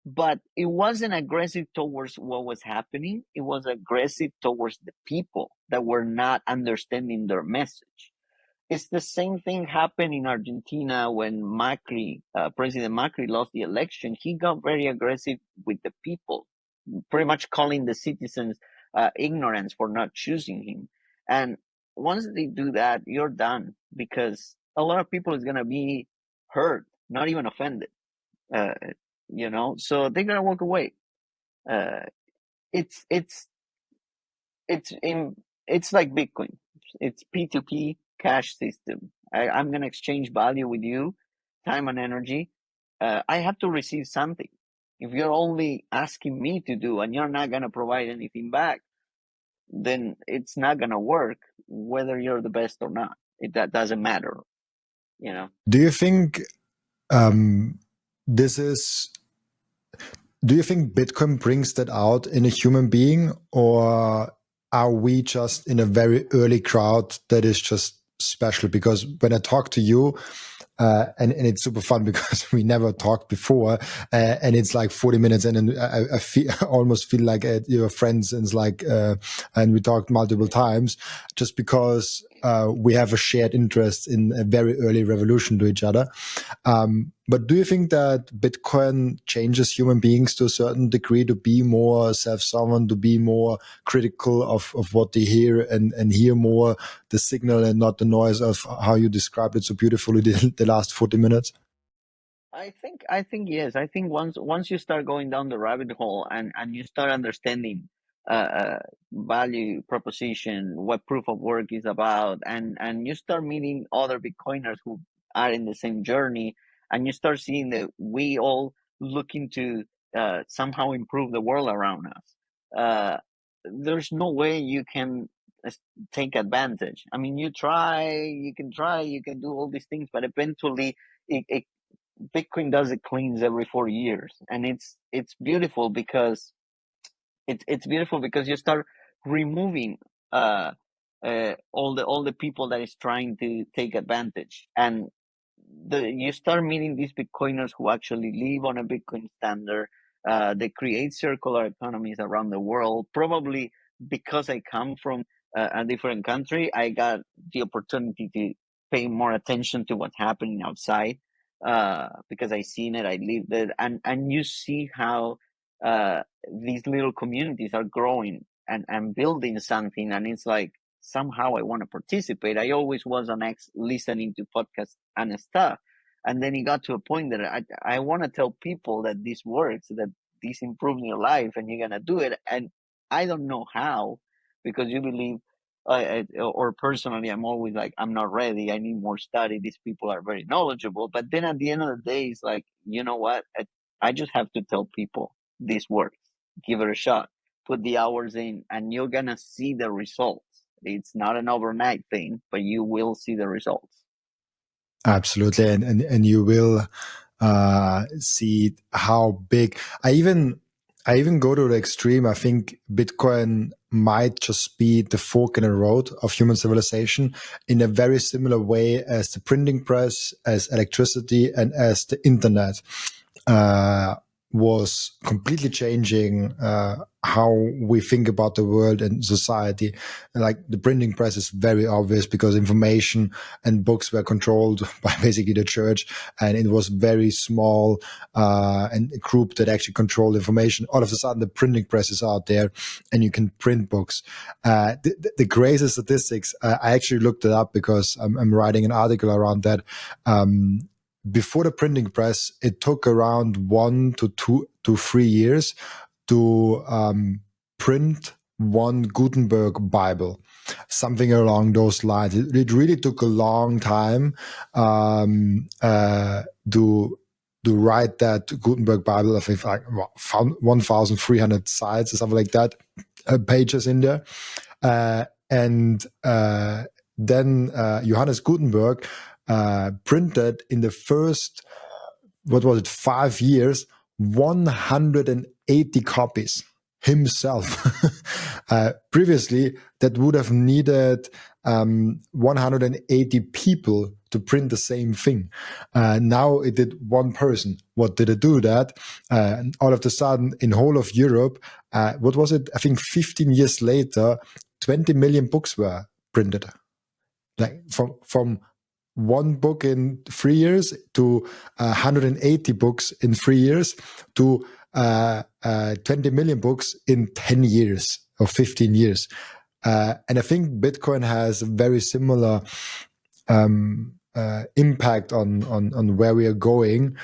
But it wasn't aggressive towards what was happening. It was aggressive towards the people that were not understanding their message. It's the same thing happened in Argentina when President Macri lost the election. He got very aggressive with the people, pretty much calling the citizens ignorance for not choosing him. And once they do that, you're done because a lot of people is gonna be hurt, not even offended. Uh, so they're gonna walk away. Uh, it's it's it's in it's like Bitcoin. It's P2P cash system. I'm gonna exchange value with you, time and energy. I have to receive something. If you're only asking me to do and you're not gonna provide anything back, then it's not gonna work. Whether you're the best or not, that doesn't matter. You know. Do you think um, this is do you think Bitcoin brings that out in a human being, or are we just in a very early crowd that is just special? Because when I talk to you, and it's super fun because we never talked before, and it's like 40 minutes in, and I feel I almost feel like you're friends, and it's like, and we talked multiple times just because we have a shared interest in a very early revolution to each other. But do you think that Bitcoin changes human beings to a certain degree to be more self-sovereign, to be more critical of what they hear and hear more the signal and not the noise of how you described it so beautifully the last 40 minutes? I think yes. I think once you start going down the rabbit hole and you start understanding value proposition, what proof of work is about, and you start meeting other Bitcoiners who are in the same journey, and you start seeing that we all looking to somehow improve the world around us. There's no way you can take advantage. I mean, you can do all these things, but eventually it Bitcoin does it cleans every 4 years, and it's beautiful because it's beautiful because you start removing uh, all the people that is trying to take advantage, and you start meeting these Bitcoiners who actually live on a Bitcoin standard. They create circular economies around the world. Probably because I come from a different country, I got the opportunity to pay more attention to what's happening outside. because I seen it, I lived it, and you see how these little communities are growing and building something, and it's like somehow I want to participate. I always was an ex listening to podcasts and stuff, and then it got to a point that I want to tell people that this works, that this improves your life, and you're gonna do it, and I don't know how, because you believe or personally, I'm always like, I'm not ready. I need more study. These people are very knowledgeable. But then at the end of the day, it's like, you know what? I just have to tell people this works. Give it a shot. Put the hours in, and you're going to see the results. It's not an overnight thing, but you will see the results. Absolutely, and you will see how big. I even go to the extreme. I think Bitcoin might just be the fork in the road of human civilization in a very similar way as the printing press, as electricity, and as the internet uh, was completely changing how we think about the world and society. Like the printing press is very obvious because information and books were controlled by basically the church, and it was very small and a group that actually controlled information. All of a sudden, the printing press is out there, and you can print books. The crazy statistics, I actually looked it up because I'm writing an article around that. Before the printing press, it took around 1 to 3 years to print one Gutenberg Bible, something along those lines. It really took a long time to write that Gutenberg Bible. I think like 1,300 sites or something like that, pages in there, and then Johannes Gutenberg printed in the first, what was it, 5 years, 180 copies himself. Previously, that would have needed 180 people to print the same thing. Now it did one person. What did it do that? And all of a sudden, in whole of Europe, what was it? I think 15 years later, 20 million books were printed. Like from one book in 3 years to 180 books in 3 years to 20 million books in 10 years or 15 years. And I think Bitcoin has a very similar impact on where we are going.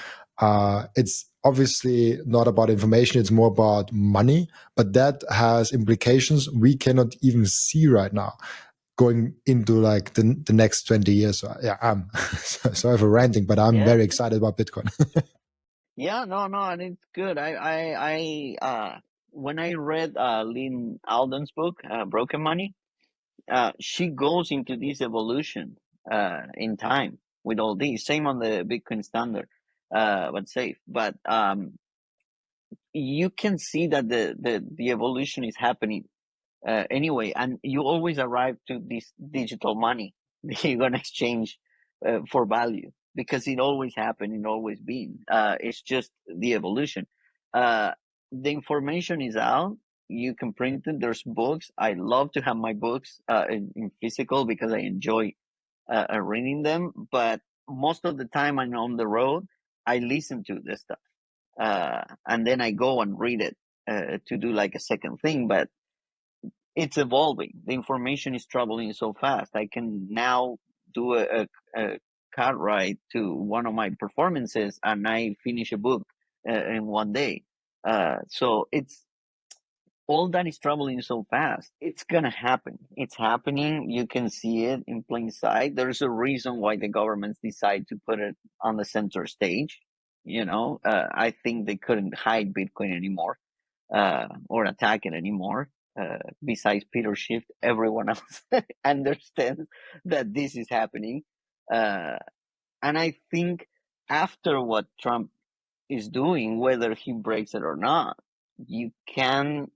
It's obviously not about information, it's more about money, but that has implications we cannot even see right now going into like the next 20 years. So, yeah, I'm sorry for ranting, but I'm Yeah. very excited about Bitcoin. Yeah, no, no, and it's good. When I read Lynn Alden's book, Broken Money, she goes into this evolution in time with all these. Same on the Bitcoin standard, but safe. But you can see that the evolution is happening anyway, and you always arrive to this digital money that you're gonna exchange for value because it always happened, it always been. It's just the evolution. Uh, the information is out. You can print it. There's books. I love to have my books in physical because I enjoy reading them. But most of the time, I'm on the road. I listen to this stuff, and then I go and read it to do like a second thing. But it's evolving. The information is traveling so fast. I can now do a car ride to one of my performances and I finish a book in one day. So it's all that is traveling so fast. It's gonna happen. It's happening. You can see it in plain sight. There's a reason why the governments decide to put it on the center stage. I think they couldn't hide Bitcoin anymore or attack it anymore. Besides Peter Schiff, everyone else understands that this is happening. Uh, and I think after what Trump is doing, whether he breaks it or not, you can't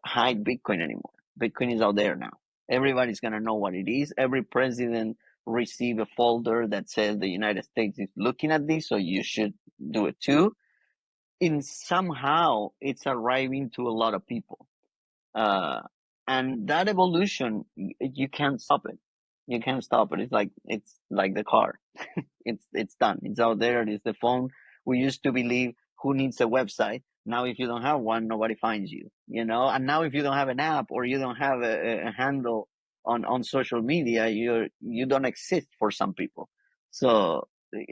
hide Bitcoin anymore. Bitcoin is out there now. Everybody's going to know what it is. Every president receive a folder that says the United States is looking at this, so you should do it too. In somehow, it's arriving to a lot of people. Uh, and that evolution, you can't stop it. You can't stop it. It's like the car. It's done. It's out there. It's the phone. We used to believe who needs a website. Now, if you don't have one, nobody finds you. You know. And now, if you don't have an app or you don't have a handle on social media, you don't exist for some people. So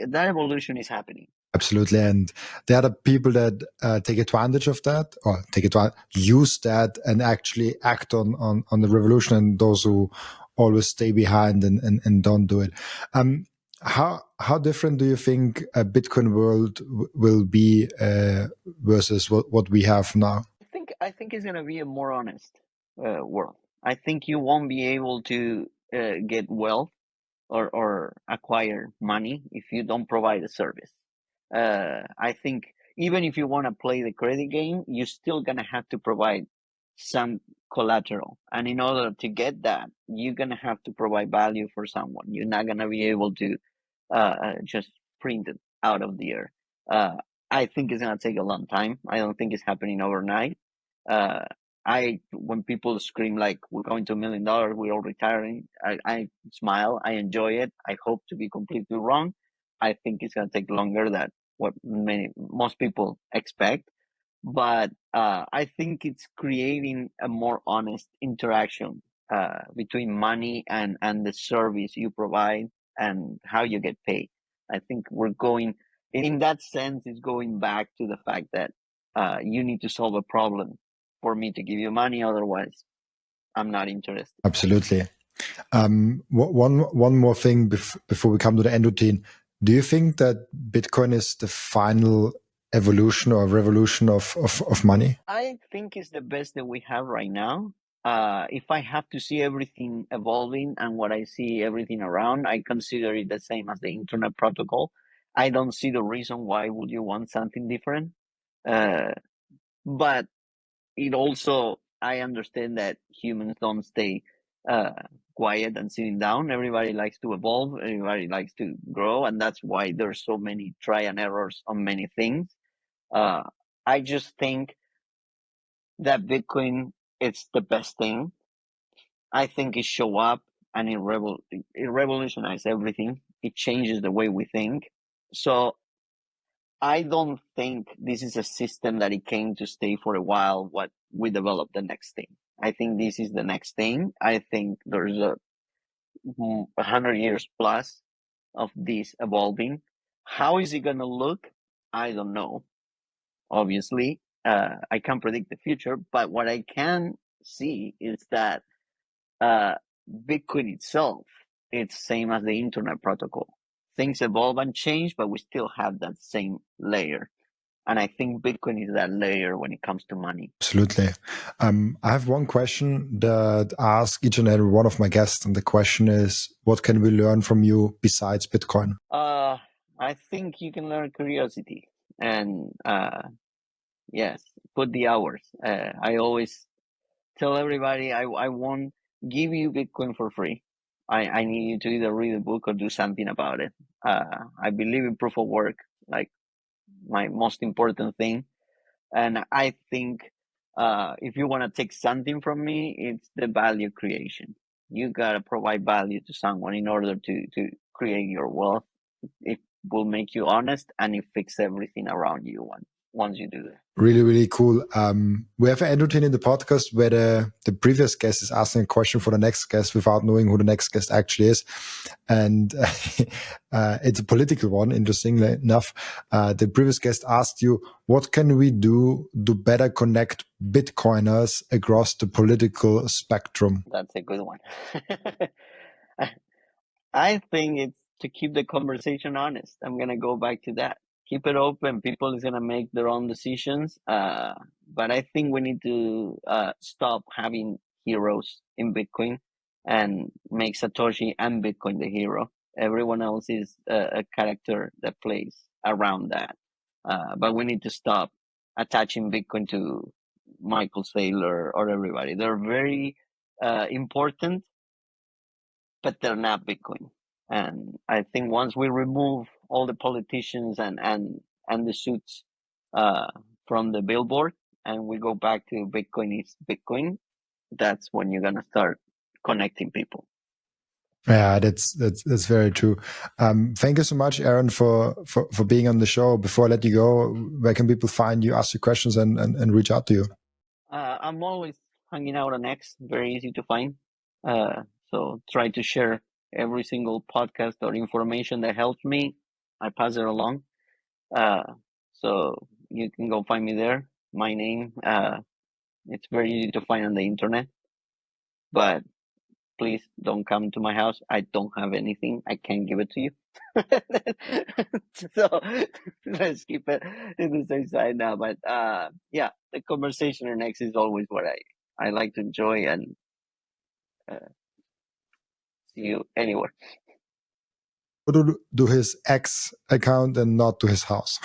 that evolution is happening. Absolutely. And there are the people that take advantage of that, or use that and actually act on the revolution, and those who always stay behind and don't do it. How different do you think a Bitcoin world will be versus what we have now? I think it's gonna be a more honest world. I think you won't be able to get wealth or acquire money if you don't provide a service. I think even if you want to play the credit game, you're still gonna have to provide some collateral, and in order to get that, you're gonna have to provide value for someone. You're not gonna be able to just print it out of the air. Uh, I think it's gonna take a long time. I don't think it's happening overnight. Uh, when people scream like we're going to $1 million, we're all retiring, I smile. I enjoy it. I hope to be completely wrong. I think it's gonna take longer than what most people expect, but I think it's creating a more honest interaction between money and the service you provide and how you get paid. I think we're going, in that sense, it's going back to the fact that you need to solve a problem for me to give you money. Otherwise, I'm not interested. Absolutely. One more thing before we come to the end routine. Do you think that Bitcoin is the final evolution or revolution of money? I think it's the best that we have right now. If I have to see everything evolving and what I see everything around, I consider it the same as the internet protocol. I don't see the reason why would you want something different. Uh, but it also, I understand that humans don't stay uh, quiet and sitting down. Everybody likes to evolve. Everybody likes to grow, and that's why there's so many try and errors on many things. Uh, I just think that Bitcoin is the best thing. I think it show up and it revolutionized everything. It changes the way we think. So I don't think this is a system that it came to stay for a while. What we develop the next thing. I think this is the next thing. I think there's 100 years plus of this evolving. How is it gonna look? I don't know. Obviously, I can't predict the future, but what I can see is that uh, Bitcoin itself, it's same as the internet protocol. Things evolve and change, but we still have that same layer. And I think Bitcoin is that layer when it comes to money. Absolutely. I have one question that I ask each and every one of my guests, and the question is, what can we learn from you besides Bitcoin? Uh, I think you can learn curiosity and yes, put the hours. I always tell everybody I won't give you Bitcoin for free. I need you to either read a book or do something about it. I believe in proof of work, like my most important thing. And I think if you want to take something from me, it's the value creation. You gotta provide value to someone in order to create your wealth. It will make you honest and it fix everything around you once you do that. Really, really cool. We have an end routine in the podcast where the previous guest is asking a question for the next guest without knowing who the next guest actually is. And it's a political one, interestingly enough. The previous guest asked you, what can we do to better connect Bitcoiners across the political spectrum? That's a good one. I think it's to keep the conversation honest. I'm gonna go back to that. Keep it open. People is gonna make their own decisions. But I think we need to stop having heroes in Bitcoin and make Satoshi and Bitcoin the hero. Everyone else is a character that plays around that. But we need to stop attaching Bitcoin to Michael Saylor or everybody. They're very important, but they're not Bitcoin. And I think once we remove all the politicians and the suits uh, from the billboard and we go back to Bitcoin is Bitcoin, that's when you're gonna start connecting people. Yeah, that's very true. Thank you so much, Aaron, for being on the show. Before I let you go, where can people find you, ask you questions, and reach out to you? I'm always hanging out on X, very easy to find. So try to share every single podcast or information that helps me. I pass it along. Uh, so you can go find me there. My name, it's very easy to find on the internet, but please don't come to my house. I don't have anything. I can't give it to you. So let's keep it in the same side now. But yeah, the conversation on X is always what I like to enjoy, and uh, see you anywhere. Go to his ex account and not to his house.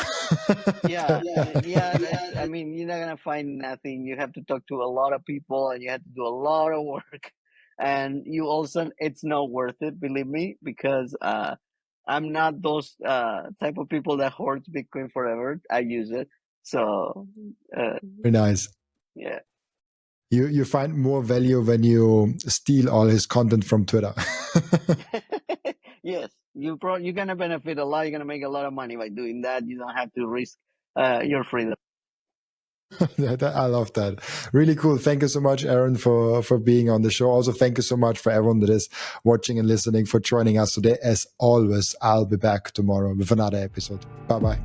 Yeah, yeah. I mean, you're not gonna find nothing. You have to talk to a lot of people, and you have to do a lot of work. And you also, it's not worth it, believe me, because I'm not those type of people that hoards Bitcoin forever. I use it, so Very nice. yeah. You find more value when you steal all his content from Twitter. Yes, you're gonna benefit a lot. You're gonna make a lot of money by doing that. You don't have to risk your freedom. I love that. Really cool. Thank you so much, Aaron, for being on the show. Also, thank you so much for everyone that is watching and listening, for joining us today. As always, I'll be back tomorrow with another episode. Bye bye.